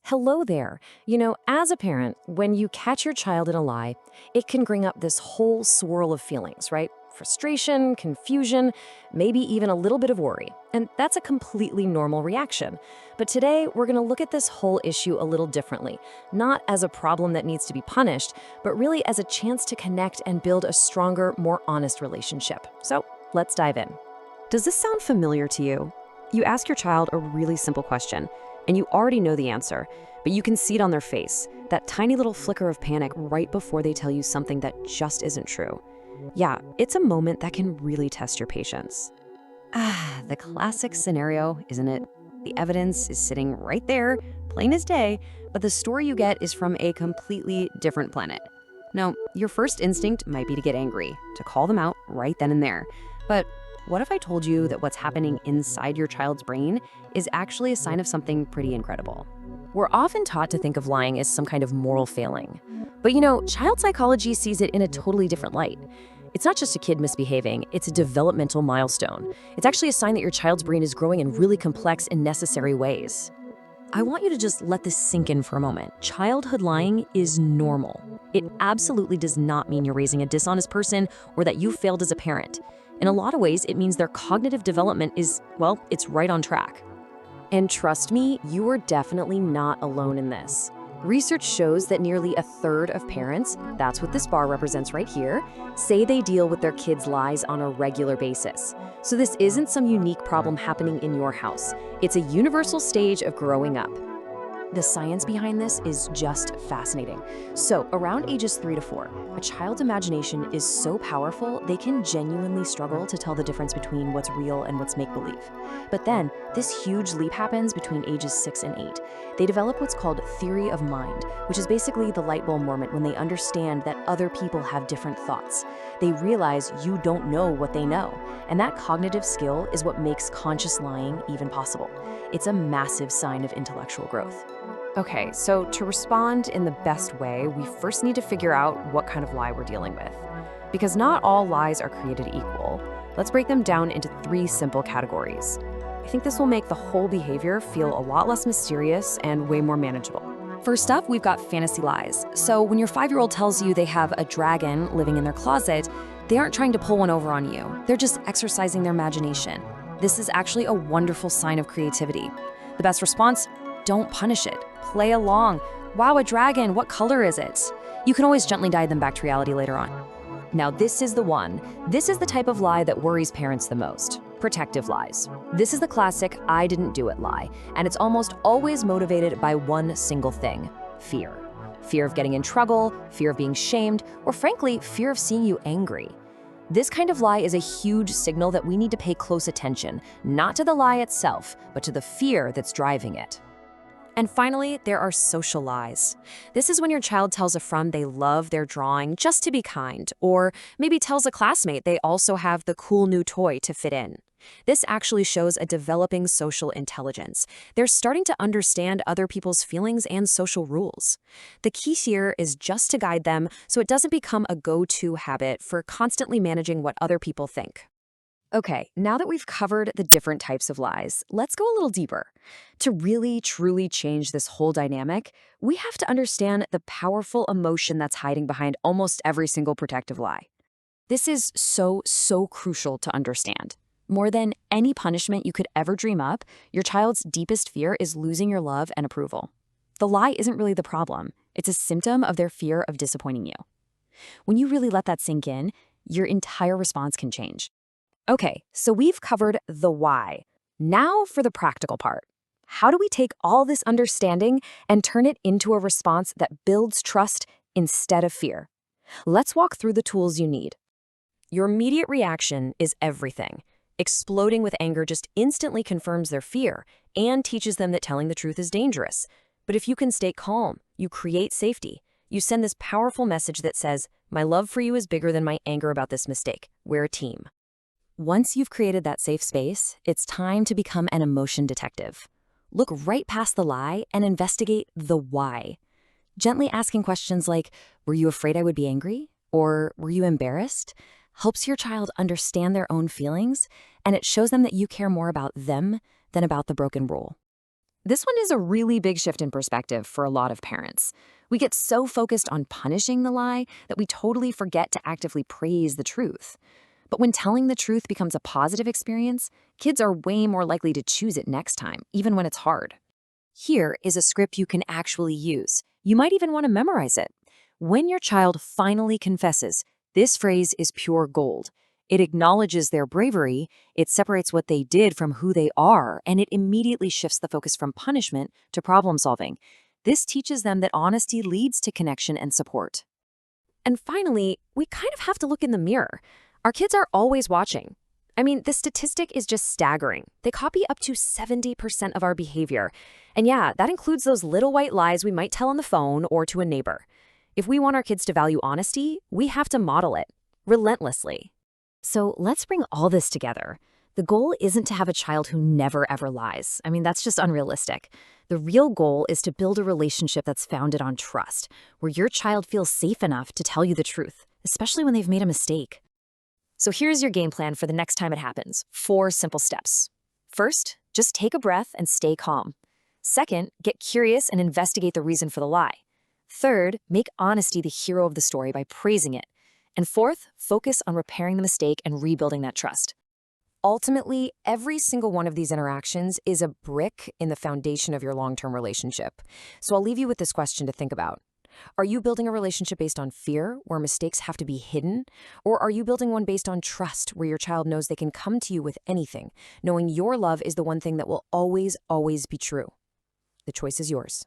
Hello there. As a parent, when you catch your child in a lie, it can bring up this whole swirl of feelings, right? Frustration, confusion, maybe even a little bit of worry. And that's a completely normal reaction. But today, we're going to look at this whole issue a little differently, not as a problem that needs to be punished, but really as a chance to connect and build a stronger, more honest relationship. So let's dive in. Does this sound familiar to you? You ask your child a really simple question, and you already know the answer, but you can see it on their face, that tiny little flicker of panic right before they tell you something that just isn't true. Yeah, it's a moment that can really test your patience. The classic scenario, isn't it? The evidence is sitting right there, plain as day, but the story you get is from a completely different planet. Now, your first instinct might be to get angry, to call them out right then and there. But what if I told you that what's happening inside your child's brain is actually a sign of something pretty incredible? We're often taught to think of lying as some kind of moral failing. But child psychology sees it in a totally different light. It's not just a kid misbehaving, it's a developmental milestone. It's actually a sign that your child's brain is growing in really complex and necessary ways. I want you to just let this sink in for a moment. Childhood lying is normal. It absolutely does not mean you're raising a dishonest person or that you failed as a parent. In a lot of ways, it means their cognitive development is, well, it's right on track. And trust me, you are definitely not alone in this. Research shows that nearly a third of parents, that's what this bar represents right here, say they deal with their kids' lies on a regular basis. So this isn't some unique problem happening in your house. It's a universal stage of growing up. The science behind this is just fascinating. So, around ages 3 to 4, a child's imagination is so powerful they can genuinely struggle to tell the difference between what's real and what's make-believe. But then, this huge leap happens between ages 6 and 8. They develop what's called theory of mind, which is basically the light bulb moment when they understand that other people have different thoughts. They realize you don't know what they know, and that cognitive skill is what makes conscious lying even possible. It's a massive sign of intellectual growth. Okay, so to respond in the best way, we first need to figure out what kind of lie we're dealing with. Because not all lies are created equal, let's break them down into 3 simple categories. I think this will make the whole behavior feel a lot less mysterious and way more manageable. First up, we've got fantasy lies. So when your 5-year-old tells you they have a dragon living in their closet, they aren't trying to pull one over on you. They're just exercising their imagination. This is actually a wonderful sign of creativity. The best response? Don't punish it. Play along. Wow, a dragon, what color is it? You can always gently guide them back to reality later on. Now, this is the one. This is the type of lie that worries parents the most. Protective lies. This is the classic I didn't do it lie, and it's almost always motivated by one single thing: fear. Fear of getting in trouble, fear of being shamed, or frankly, fear of seeing you angry. This kind of lie is a huge signal that we need to pay close attention, not to the lie itself, but to the fear that's driving it. And finally, there are social lies. This is when your child tells a friend they love their drawing just to be kind, or maybe tells a classmate they also have the cool new toy to fit in. This actually shows a developing social intelligence. They're starting to understand other people's feelings and social rules. The key here is just to guide them so it doesn't become a go-to habit for constantly managing what other people think. Okay, now that we've covered the different types of lies, let's go a little deeper. To really, truly change this whole dynamic, we have to understand the powerful emotion that's hiding behind almost every single protective lie. This is so crucial to understand. More than any punishment you could ever dream up, your child's deepest fear is losing your love and approval. The lie isn't really the problem. It's a symptom of their fear of disappointing you. When you really let that sink in, your entire response can change. Okay, so we've covered the why. Now for the practical part. How do we take all this understanding and turn it into a response that builds trust instead of fear? Let's walk through the tools you need. Your immediate reaction is everything. Exploding with anger just instantly confirms their fear and teaches them that telling the truth is dangerous. But if you can stay calm, you create safety. You send this powerful message that says, my love for you is bigger than my anger about this mistake. We're a team. Once you've created that safe space, it's time to become an emotion detective. Look right past the lie and investigate the why. Gently asking questions like, were you afraid I would be angry? Or were you embarrassed? Helps your child understand their own feelings, and it shows them that you care more about them than about the broken rule. This one is a really big shift in perspective for a lot of parents. We get so focused on punishing the lie that we totally forget to actively praise the truth. But when telling the truth becomes a positive experience, kids are way more likely to choose it next time, even when it's hard. Here is a script you can actually use. You might even want to memorize it. When your child finally confesses, this phrase is pure gold. It acknowledges their bravery, it separates what they did from who they are, and it immediately shifts the focus from punishment to problem solving. This teaches them that honesty leads to connection and support. And finally, we kind of have to look in the mirror. Our kids are always watching. I mean, the statistic is just staggering. They copy up to 70% of our behavior. And yeah, that includes those little white lies we might tell on the phone or to a neighbor. If we want our kids to value honesty, we have to model it relentlessly. So let's bring all this together. The goal isn't to have a child who never ever lies. I mean, that's just unrealistic. The real goal is to build a relationship that's founded on trust, where your child feels safe enough to tell you the truth, especially when they've made a mistake. So here's your game plan for the next time it happens. 4 simple steps. First, just take a breath and stay calm. Second, get curious and investigate the reason for the lie. Third, make honesty the hero of the story by praising it. And fourth, focus on repairing the mistake and rebuilding that trust. Ultimately, every single one of these interactions is a brick in the foundation of your long-term relationship. So I'll leave you with this question to think about. Are you building a relationship based on fear, where mistakes have to be hidden? Or are you building one based on trust, where your child knows they can come to you with anything, knowing your love is the one thing that will always, always be true? The choice is yours.